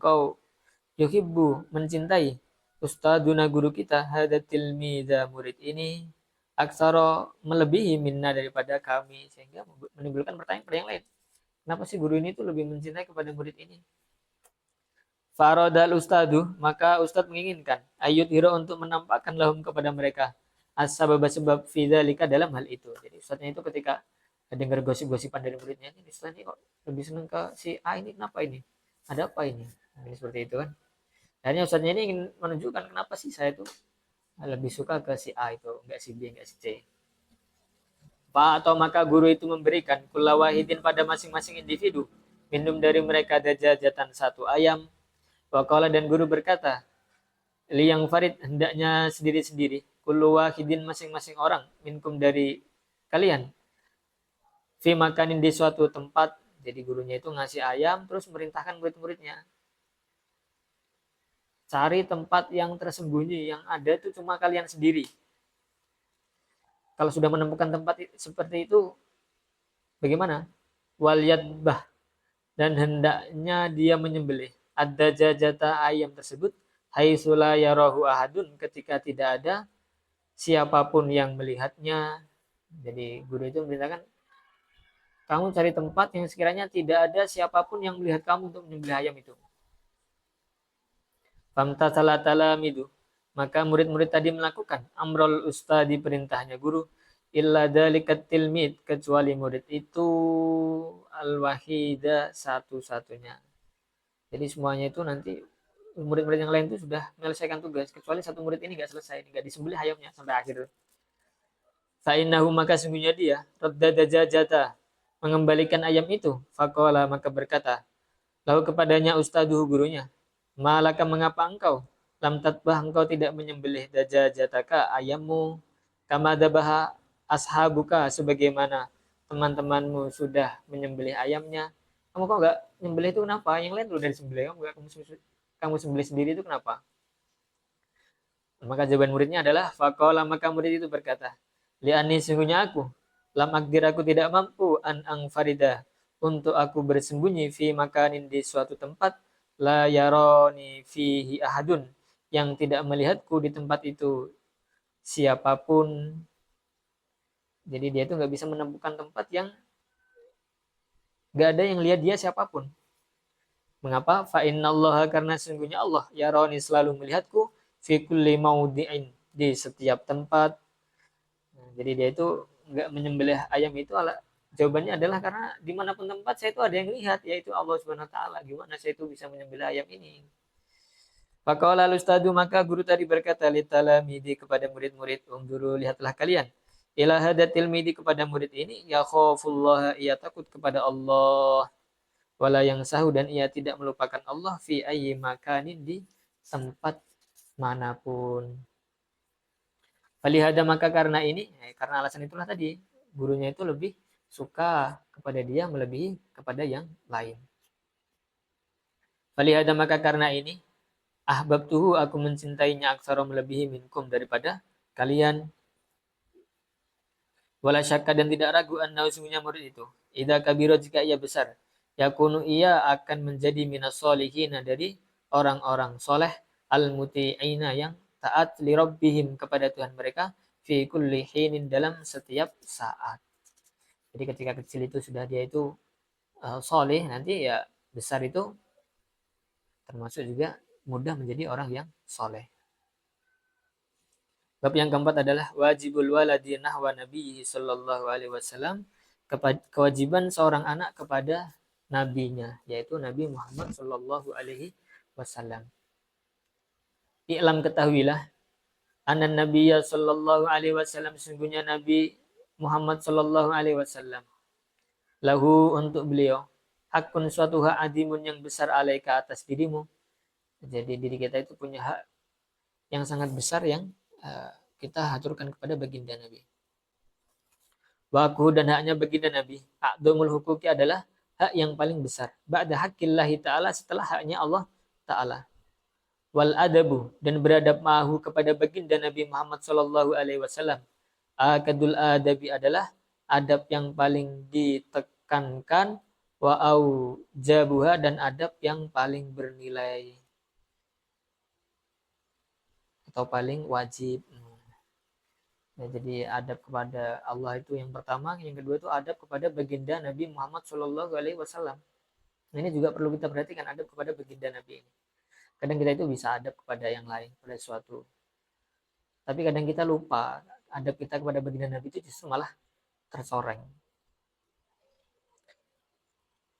mencintai, ustaduna, guru kita, hadatil mida, murid ini, aksara, melebihi, minna, daripada kami. Sehingga menimbulkan pertanyaan yang lain. Kenapa sih guru ini tuh lebih mencintai kepada murid ini? Faradal ustadu, maka ustad menginginkan, ayut hiro, untuk menampakkan lahum, kepada mereka, as-sabab, sebab, fidzalika, dalam hal itu. Jadi ustadnya itu ketika dengar gosip-gosipan dari muridnya, ini ustad ini kok lebih senang ke si A ini, kenapa ini? Ada apa ini? Ini seperti itu kan. Akhirnya ustadnya ini ingin menunjukkan kenapa sih saya itu lebih suka ke si A itu, enggak si B, enggak si C. Pak, atau maka guru itu memberikan kulawahidin, pada masing-masing individu, minum dari mereka, dajajatan, satu ayam. Waqala, dan guru berkata, liyang farid, hendaknya sendiri-sendiri, kullu wahidin, masing-masing orang, minkum, dari kalian, fi makanin, di suatu tempat. Jadi gurunya itu ngasih ayam, terus merintahkan murid-muridnya, cari tempat yang tersembunyi, yang ada itu cuma kalian sendiri. Kalau sudah menemukan tempat seperti itu, bagaimana? Wal yadbah, dan hendaknya dia menyembelih, ada jajata, ayam tersebut, haitsula yarahu ahadun, ketika tidak ada siapapun yang melihatnya. Jadi guru itu memberitakan, kamu cari tempat yang sekiranya tidak ada siapapun yang melihat kamu untuk menyembelih ayam itu. Famtatala talamidu, maka murid-murid tadi melakukan amrul ustadi, perintahnya guru, illa dzalikat tilmid, kecuali murid itu al-wahida, satu-satunya. Jadi semuanya itu nanti murid-murid yang lain itu sudah menyelesaikan tugas, kecuali satu murid ini nggak selesai, nggak disembelih ayamnya sampai akhir. Fa'innahu, maka sungguhnya dia radda dajajata, mengembalikan ayam itu. Faqala, maka berkata lalu kepadanya ustaduhu, gurunya, malaka, mengapa engkau lam tatbah, engkau tidak menyembelih dajajataka, ayammu, kama dabaha ashabuka, sebagaimana teman-temanmu sudah menyembelih ayamnya. Kamu kok enggak nyembelih, itu kenapa? Yang lain udah disembelih, kamu enggak, kamu sembelih sendiri, itu kenapa? Maka jawaban muridnya adalah faqala, maka murid itu berkata, li'ani, sungguhnya aku lam akdir, aku tidak mampu an farida, untuk aku bersembunyi fi makanin, di suatu tempat, la yaroni fihi ahadun, yang tidak melihatku di tempat itu siapapun. Jadi dia itu nggak bisa menemukan tempat yang nggak ada yang lihat dia siapapun. Mengapa? Fa innallaha, karena sungguhnya Allah yaroni, selalu melihatku, fi kulli maudi'in, di setiap tempat. Nah, jadi dia itu nggak menyembelih ayam itu, jawabannya adalah karena dimanapun tempat saya itu ada yang lihat, yaitu Allah Subhanahu Wa Taala. Gimana saya itu bisa menyembelih ayam ini? Faqala al-ustadu, maka guru tadi berkata, litalamidi, kepada murid-murid, dulu lihatlah kalian, ila hadatil midi, kepada murid ini, ya khafullah, ia takut kepada Allah, wala yang sahu, dan ia tidak melupakan Allah, fi ayyi makanin, di tempat manapun. Falihada, maka karena ini, karena alasan itulah tadi, gurunya itu lebih suka kepada dia melebihi kepada yang lain. Falihada, maka karena ini, ahbabtuhu, aku mencintainya, aksara, melebihi, minkum, daripada kalian. Wala syakka, dan tidak ragu, annahu, sungguhnya murid itu, idza kabira, jika ia besar, yakunu, ia akan menjadi minas solihina, dari orang-orang soleh, al-muti'ina, yang taat, li rabbihim, kepada Tuhan mereka, fi kulli hinin, dalam setiap saat. Jadi ketika kecil itu sudah dia itu soleh, nanti ya besar itu termasuk juga mudah menjadi orang yang soleh. Bab yang keempat adalah wajibul waladi nahwa nabiyyi sallallahu alaihi wasallam, kewajiban seorang anak kepada nabinya, yaitu Nabi Muhammad sallallahu alaihi wasallam. I'lam, ketahuilah, anan nabiyya sallallahu alaihi wasallam, sungguhnya Nabi Muhammad sallallahu alaihi wasallam, lahu, untuk beliau, hakun, suatu hak, adimun, yang besar, alaika, atas dirimu. Jadi diri kita itu punya hak yang sangat besar yang kita haturkan kepada baginda Nabi. Waku, dan haknya baginda Nabi, a'dhamul hukuki, adalah hak yang paling besar. Ba'da haqqillahi ta'ala, setelah haknya Allah Ta'ala. Wal adabu, dan beradab ma'ahu, kepada baginda Nabi Muhammad sallallahu alaihi wasallam, akadul adabi, adalah adab yang paling ditekankan, wa au jabuha, dan adab yang paling bernilai atau paling wajib. Ya, jadi adab kepada Allah itu yang pertama, yang kedua itu adab kepada baginda Nabi Muhammad Shallallahu Alaihi Wasallam. Nah, ini juga perlu kita perhatikan, adab kepada baginda Nabi ini. Kadang kita itu bisa adab kepada yang lain, pada suatu, tapi kadang kita lupa adab kita kepada baginda Nabi itu justru malah tercoreng.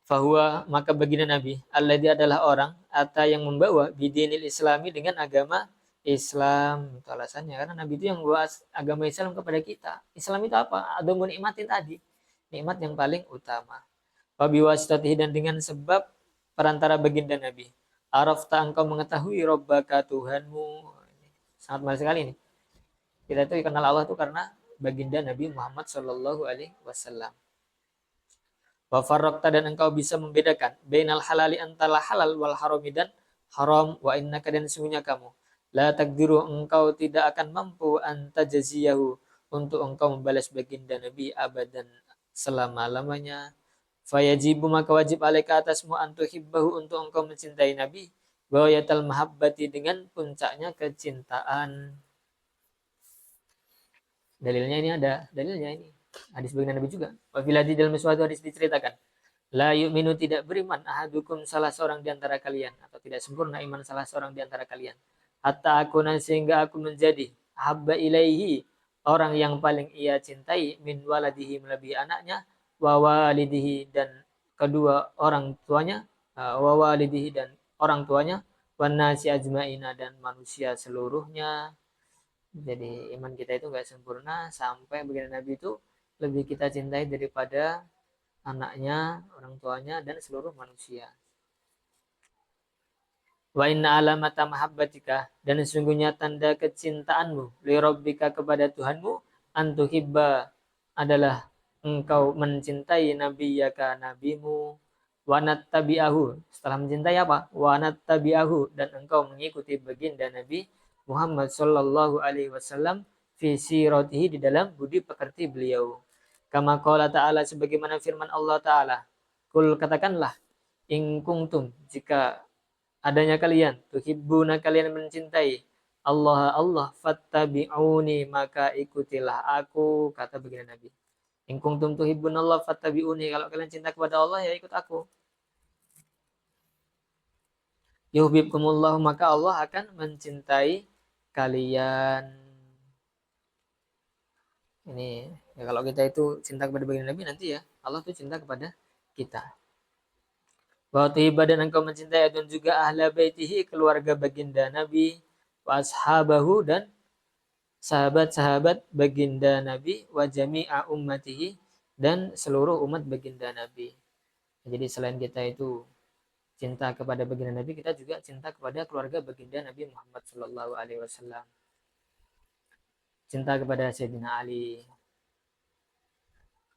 Fahuwa, maka baginda Nabi, alladzi, adalah orang, ata, yang membawa, bidinil Islami, dengan agama Islam. Itu alasannya, karena Nabi itu yang membawa agama Islam kepada kita. Islam itu apa? Adamu nikmatin tadi, nikmat yang paling utama. Wabi wasitatihi, dan dengan sebab perantara baginda Nabi, arafta, engkau mengetahui, robbaka, Tuhanmu. Sangat menarik sekali ini. Kita itu kenal Allah itu karena baginda Nabi Muhammad Shallallahu Alaihi Wasallam. Wa farraqta, dan engkau bisa membedakan, bainal halali, antara halal, wal harami, dan haram, wa innaka, dan sungguhnya kamu, la takdiru, engkau tidak akan mampu, antajaziyahu, untuk engkau membalas baginda Nabi, abadan, selama-lamanya. Fayajibu, maka wajib alaika, atasmu, antuhibbahu, untuk engkau mencintai Nabi, bawayatal mahabbati, dengan puncaknya kecintaan. Dalilnya ini ada, dalilnya ini hadis baginda Nabi juga. Wa fil hadis, dalam suatu hadis diceritakan, la yu'minu, tidak beriman, ahadukum, salah seorang di antara kalian, atau tidak sempurna iman salah seorang di antara kalian, hatta akuna, sehingga aku menjadi, habba ilaihi, orang yang paling ia cintai min waladihi melebihi anaknya, wa walidihi dan kedua orang tuanya, wa walidihi dan orang tuanya, wan nasi ajmaina dan manusia seluruhnya. Jadi iman kita itu nggak sempurna sampai baginda Nabi itu lebih kita cintai daripada anaknya, orang tuanya, dan seluruh manusia. Wa inna alamata mahabbatika dan sesungguhnya tanda kecintaanmu li rabbika kepada Tuhanmu antuhibba adalah engkau mencintai nabiyyaka nabimu wa nattabi'ahu setelah mencintai apa wa nattabi'ahu dan engkau mengikuti baginda Nabi Muhammad sallallahu alaihi wasallam fi siratihi di dalam budi pekerti beliau kama qala ta'ala sebagaimana firman Allah taala kul katakanlah in kuntum jika adanya kalian tuhibbuna kalian mencintai Allah fattabi'uni maka ikutilah aku kata baginda Nabi in kuntum tuhibbunallah fattabi'uni kalau kalian cinta kepada Allah ya ikut aku yuhibbukumullah maka Allah akan mencintai kalian ini ya kalau kita itu cinta kepada baginda Nabi nanti ya Allah tuh cinta kepada kita bahwa tiba dan engkau mencintai dan juga ahla baitihi keluarga baginda Nabi wa ashabahu dan sahabat-sahabat baginda Nabi wa jami'a ummatihi dan seluruh umat baginda Nabi. Jadi selain kita itu cinta kepada baginda Nabi, kita juga cinta kepada keluarga baginda Nabi Muhammad sallallahu alaihi wasallam. Cinta kepada Sayyidina Ali,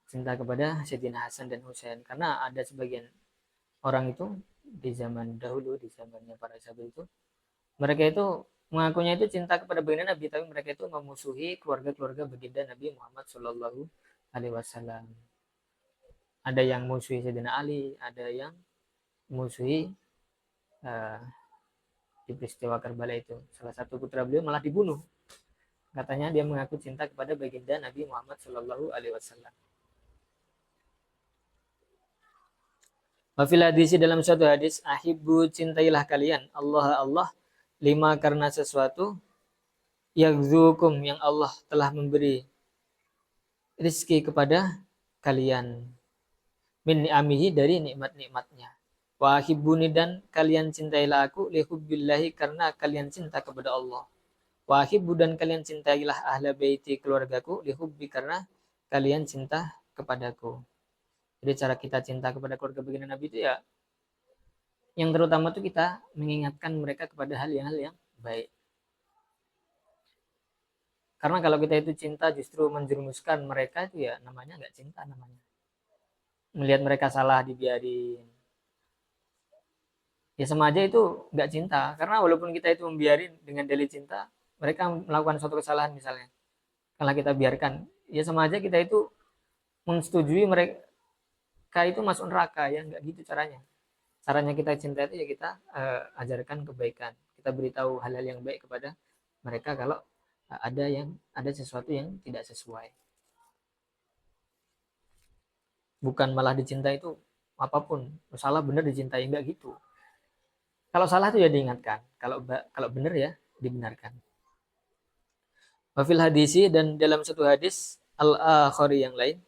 cinta kepada Sayyidina Hasan dan Husain karena ada sebagian orang itu di zaman dahulu di zamannya para sahabat itu mereka itu mengakunya itu cinta kepada baginda Nabi tapi mereka itu memusuhi keluarga-keluarga baginda Nabi Muhammad Shallallahu Alaihi Wasallam. Ada yang musuhi Sayyidina Ali, ada yang musuhi uh, di peristiwa Karbala itu. Salah satu putra beliau malah dibunuh. Katanya dia mengaku cinta kepada baginda Nabi Muhammad Shallallahu Alaihi Wasallam. Wafil hadis dalam suatu hadis, ahibbu cintailah kalian Allah lima karena sesuatu yagzukum yang Allah telah memberi rizki kepada kalian min ni'amihi dari nikmat-nikmatnya. Wa ahibbuni dan kalian cintailah aku lihubbillahi karena kalian cinta kepada Allah. Wa ahibbu dan kalian cintailah ahla baiti keluargaku lihubbi karena kalian cinta kepadaku. Jadi cara kita cinta kepada keluarga baginda Nabi itu ya yang terutama itu kita mengingatkan mereka kepada hal yang baik. Karena kalau kita itu cinta justru menjerumuskan mereka itu ya namanya nggak cinta namanya. Melihat mereka salah dibiarin. Ya sama aja itu nggak cinta. Karena walaupun kita itu membiarin dengan dalih cinta, mereka melakukan suatu kesalahan misalnya. Kalau kita biarkan, ya sama aja kita itu mensetujui mereka itu masuk neraka ya nggak gitu caranya. Caranya kita cinta itu ya kita ajarkan kebaikan. Kita beritahu hal-hal yang baik kepada mereka kalau ada sesuatu yang tidak sesuai. Bukan malah dicintai itu apapun. Salah benar dicintai enggak gitu. Kalau salah itu ya diingatkan. Kalau benar ya dibenarkan. Wafil hadisi dan dalam satu hadis al-akhari yang lain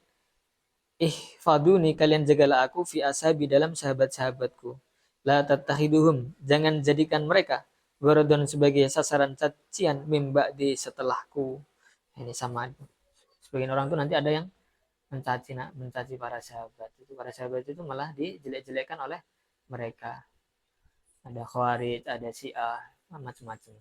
ihfaduni kalian jagalah aku fi ashabi dalam sahabat-sahabatku. La tattahiduhum jangan jadikan mereka waradun sebagai sasaran cacian mimba di setelahku. Ini sama. Sebagian orang tuh nanti ada yang mencaci para sahabat. Itu para sahabat itu malah dijelek-jelekkan oleh mereka. Ada Khawarij, ada Syiah, macam-macam.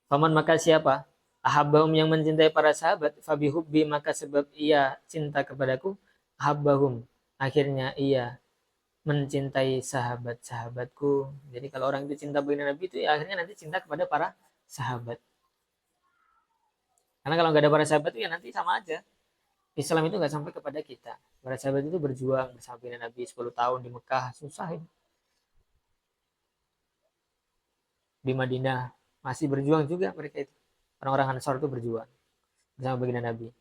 Paman maka siapa? Ahabbahum yang mencintai para sahabat, fabihubbi maka sebab ia cinta kepadaku, ahabbahum. Akhirnya ia mencintai sahabat-sahabatku. Jadi kalau orang itu cinta baginda Nabi itu ya akhirnya nanti cinta kepada para sahabat. Karena kalau nggak ada para sahabat itu ya nanti sama aja. Islam itu nggak sampai kepada kita. Para sahabat itu berjuang bersama baginda Nabi 10 tahun di Mekah, susah ini. Di Madinah masih berjuang juga mereka itu. Orang-orang Ansar itu berjuang bersama baginda Nabi.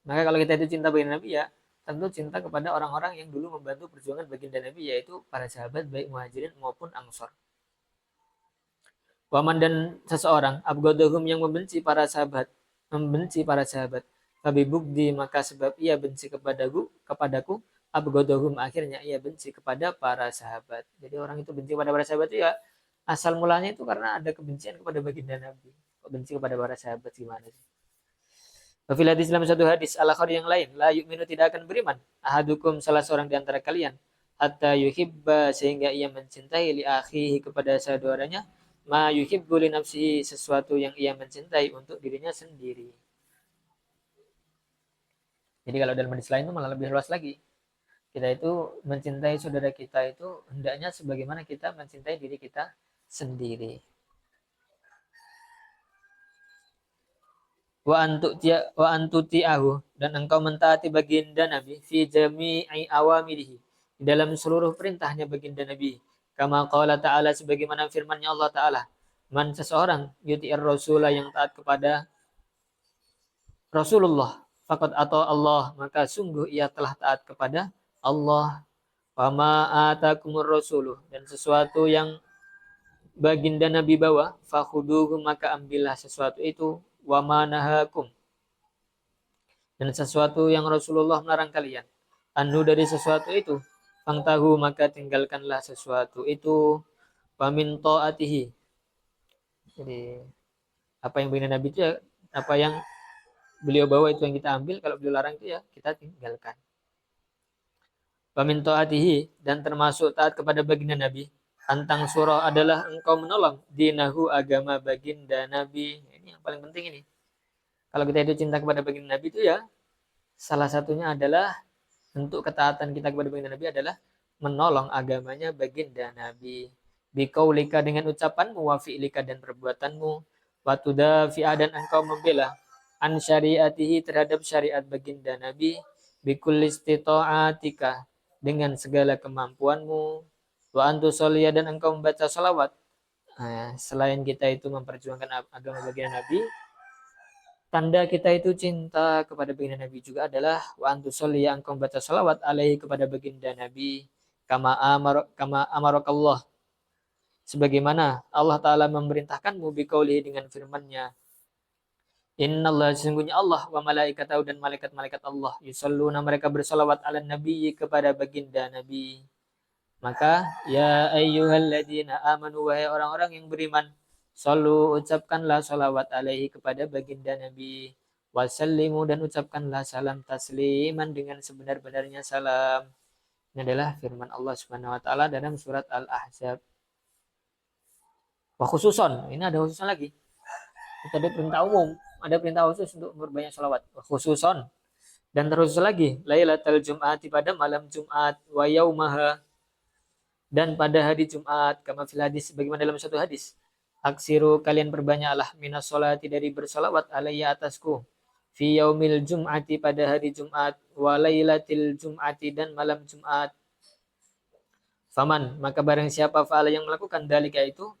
Maka kalau kita itu cinta baginda Nabi ya tentu cinta kepada orang-orang yang dulu membantu perjuangan baginda Nabi yaitu para sahabat baik muhajirin maupun ansor. Waman dan seseorang abghadahum yang membenci para sahabat, Fabi bugdi maka sebab ia benci kepadaku abghadahum akhirnya ia benci kepada para sahabat. Jadi orang itu benci kepada para sahabat itu ya asal mulanya itu karena ada kebencian kepada baginda Nabi. Kok benci kepada para sahabat gimana sih? Wafil hadis dalam satu hadis al-akhir yang lain, la yu'minu tidak akan beriman ahadukum salah seorang di antara kalian hatta yuhibba sehingga ia mencintai li akhihi kepada saudaranya ma yuhibbu li nafsihi sesuatu yang ia mencintai untuk dirinya sendiri. Jadi kalau dalam hadis lain itu malah lebih luas lagi. Kita itu mencintai saudara kita itu hendaknya sebagaimana kita mencintai diri kita sendiri. Wa antuti'ahu dan engkau mentaati baginda Nabi fi jami'i awamirihi di dalam seluruh perintahnya baginda Nabi. Kama qala ta'ala sebagaimana firman-Nya Allah Ta'ala, man seseorang yuti'ir rasulah yang taat kepada Rasulullah faqad atau Allah maka sungguh ia telah taat kepada Allah. Wama atakumur rasuluh dan sesuatu yang baginda Nabi bawa fakhuduhu maka ambillah sesuatu itu wama nahakum dan sesuatu yang Rasulullah melarang kalian. Anhu dari sesuatu itu, fangtahu maka tinggalkanlah sesuatu itu, pamin ta'atihi. Jadi apa yang bina Nabi itu ya, apa yang beliau bawa itu yang kita ambil, kalau beliau larang itu ya kita tinggalkan. Pamin ta'atihi dan termasuk taat kepada baginda Nabi. Tentang surah adalah engkau menolong dinahu agama baginda Nabi. Ini yang paling penting ini. Kalau kita itu cinta kepada baginda Nabi itu ya salah satunya adalah bentuk ketaatan kita kepada baginda Nabi adalah menolong agamanya baginda Nabi. Bikaulika dengan ucapanmu, wa fi'lika dan perbuatanmu, wa tudafi'a dan engkau membela an syariatihi terhadap syariat baginda Nabi, bikulli istita'atika dengan segala kemampuanmu, wa antusoliyah dan engkau membaca salawat. Nah, selain kita itu memperjuangkan agama baginda Nabi, tanda kita itu cinta kepada baginda Nabi juga adalah wa antusolli yang engkau baca salawat alaihi kepada baginda Nabi kama amarakallah sebagaimana Allah Ta'ala memerintahkanmu biqaulihi dengan firman-Nya Innallaha sesungguhnya Allah wa malaikatahu dan malaikat-malaikat Allah yusalluna mereka bersalawat ala nabi kepada baginda Nabi. Maka ya ayyuhalladzina amanu wahai orang-orang yang beriman sallu ucapkanlah salawat alaihi kepada baginda Nabi wasallimu dan ucapkanlah salam tasliman dengan sebenar-benarnya salam. Ini adalah firman Allah Subhanahu wa taala dalam surat Al-Ahzab. Wa khususon, ini ada khususnya lagi. Kita ada perintah umum, ada perintah khusus untuk berbanyak salawat. Wa khususon. Dan terus lagi, Lailatul Jum'ati pada malam Jumat wa yaumaha dan pada hari Jumat kama fil hadis bagaimana dalam satu hadis. Aksiru kalian perbanyaklah minas sholati dari bersalawat alayya atasku. Fi yaumil Jum'ati pada hari Jumat wa lailatil Jum'ati dan malam Jumat. Faman maka barang siapa fa'ala yang melakukan dalika itu